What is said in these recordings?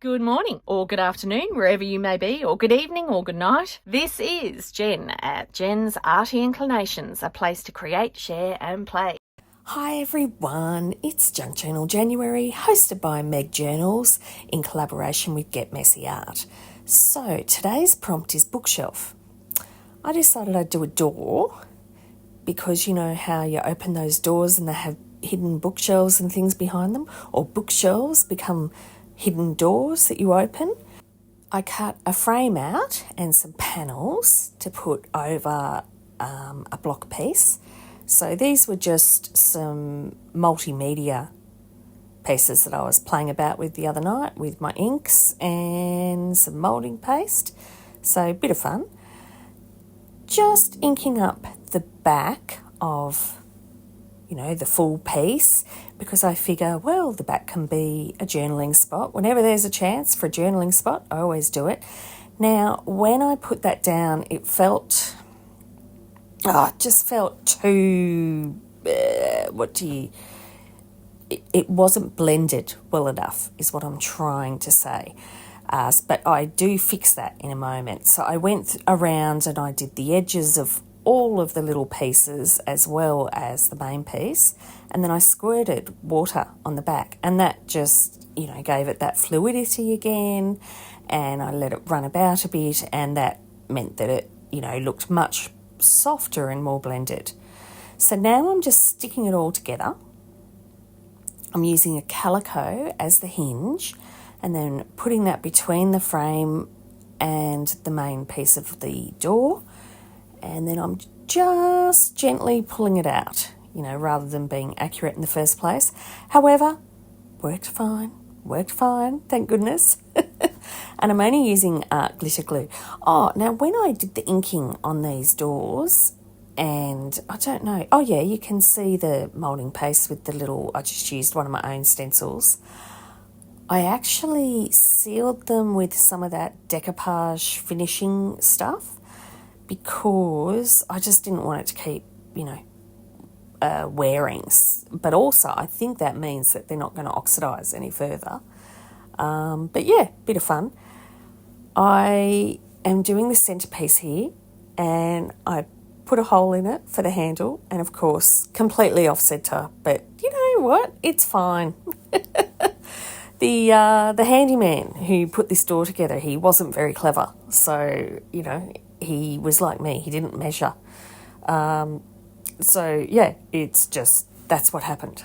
Good morning, or good afternoon, wherever you may be, or good evening, or good night. This is Jen at JensArtyInclinations, a place to create, share, and play. Hi everyone, it's Junk Journal January, hosted by Meg Journals in collaboration with Get Messy Art. So today's prompt is bookshelf. I decided I'd do a door because you know how you open those doors and they have hidden bookshelves and things behind them, or bookshelves become hidden doors that you open. I cut a frame out and some panels to put over a block piece. So these were just some multimedia pieces that I was playing about with the other night with my inks and some moulding paste. So a bit of fun. Just inking up the back of, the full piece, because I figure, well, the back can be a journaling spot. Whenever there's a chance for a journaling spot, I always do it. Now, when I put that down, it just felt too, it wasn't blended well enough, is what I'm trying to say. But I do fix that in a moment. So I went around and I did the edges of all of the little pieces as well as the main piece, and then I squirted water on the back, and that just, gave it that fluidity again, and I let it run about a bit, and that meant that it, looked much softer and more blended. So now I'm just sticking it all together. I'm using a calico as the hinge, and then putting that between the frame and the main piece of the door. And then I'm just gently pulling it out, rather than being accurate in the first place. However, worked fine, thank goodness. And I'm only using glitter glue. Oh, now when I did the inking on these doors, and I don't know, you can see the moulding paste with I just used one of my own stencils. I actually sealed them with some of that decoupage finishing stuff, because I just didn't want it to keep, wearing. But also I think that means that they're not going to oxidise any further. But yeah, bit of fun. I am doing the centrepiece here, and I put a hole in it for the handle, and of course completely off centre, but you know what, it's fine. The handyman who put this door together, he wasn't very clever, so he was like me, he didn't measure. So yeah, it's just, that's what happened.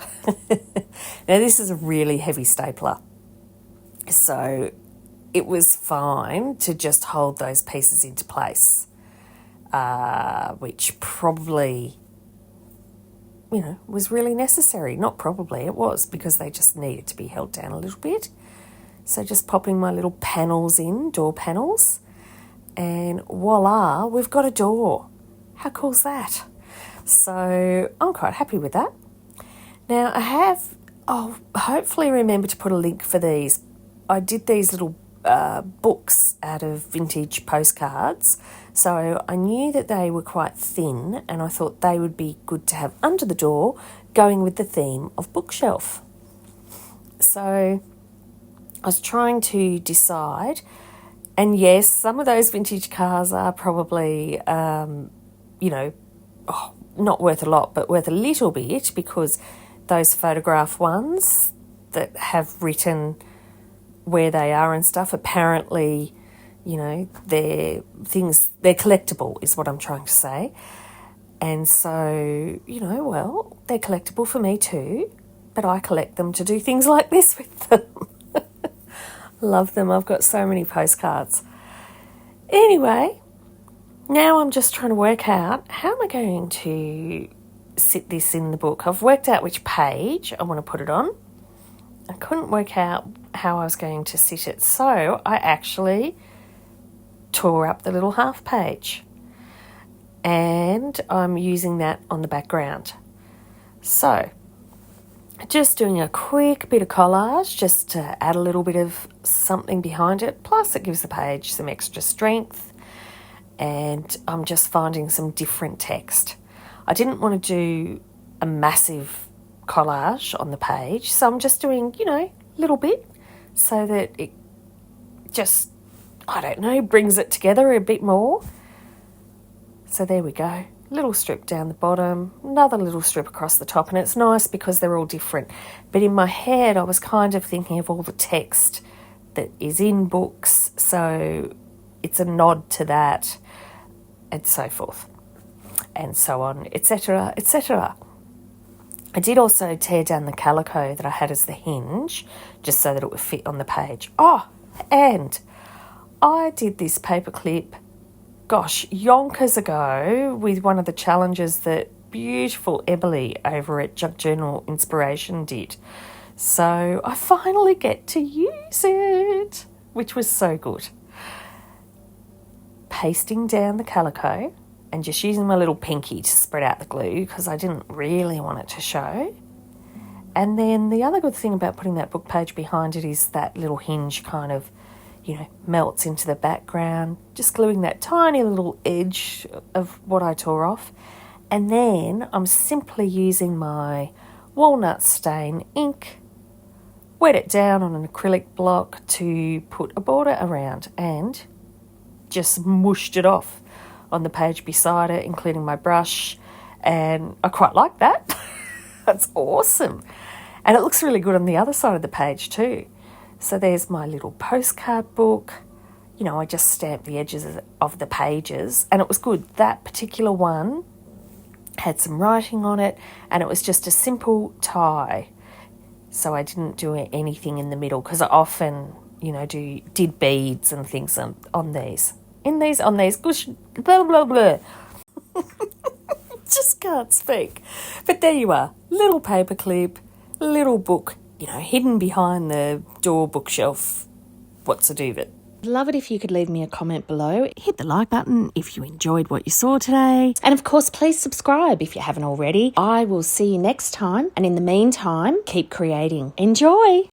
Now this is a really heavy stapler, so it was fine to just hold those pieces into place, which probably, was really necessary. Not probably, it was, because they just needed to be held down a little bit. So just popping my little panels in, door panels, and voila, we've got a door. How cool's that? So I'm quite happy with that. Now I'll hopefully remember to put a link for these. I did these little books out of vintage postcards, so I knew that they were quite thin, and I thought they would be good to have under the door, going with the theme of bookshelf. So I was trying to decide, and yes, some of those vintage cars are probably, not worth a lot, but worth a little bit, because those photograph ones that have written where they are and stuff, apparently, they're collectible, is what I'm trying to say. And so, well, they're collectible for me too, but I collect them to do things like this with them. Love them. I've got so many postcards. Anyway, now I'm just trying to work out, how am I going to sit this in the book? I've worked out which page I want to put it on. I couldn't work out how I was going to sit it, so I actually tore up the little half page, and I'm using that on the background. So just doing a quick bit of collage just to add a little bit of something behind it, plus it gives the page some extra strength, and I'm just finding some different text. I didn't want to do a massive collage on the page, so I'm just doing, a little bit, so that it just, I don't know, brings it together a bit more. So there we go. Little strip down the bottom, another little strip across the top, and it's nice because they're all different. But in my head, I was kind of thinking of all the text that is in books, so it's a nod to that, and so forth, and so on, etc., etc. I did also tear down the calico that I had as the hinge, just so that it would fit on the page. Oh, and I did this paperclip, gosh, yonkers ago, with one of the challenges that beautiful Emily over at Junk Journal Inspiration did. So I finally get to use it, which was so good. Pasting down the calico and just using my little pinky to spread out the glue because I didn't really want it to show. And then the other good thing about putting that book page behind it is that little hinge kind of, melts into the background, just gluing that tiny little edge of what I tore off. And then I'm simply using my walnut stain ink, wet it down on an acrylic block to put a border around, and just mushed it off on the page beside it, including my brush, and I quite like that. That's awesome. And it looks really good on the other side of the page too. So there's my little postcard book. I just stamped the edges of the pages, and it was good. That particular one had some writing on it, and it was just a simple tie. So I didn't do anything in the middle because I often, did beads and things on these. On these, gush, blah, blah, blah. Just can't speak. But there you are. Little paperclip, little book, hidden behind the door bookshelf. What's a doobit? Love it if you could leave me a comment below. Hit the like button if you enjoyed what you saw today. And of course, please subscribe if you haven't already. I will see you next time. And in the meantime, keep creating. Enjoy!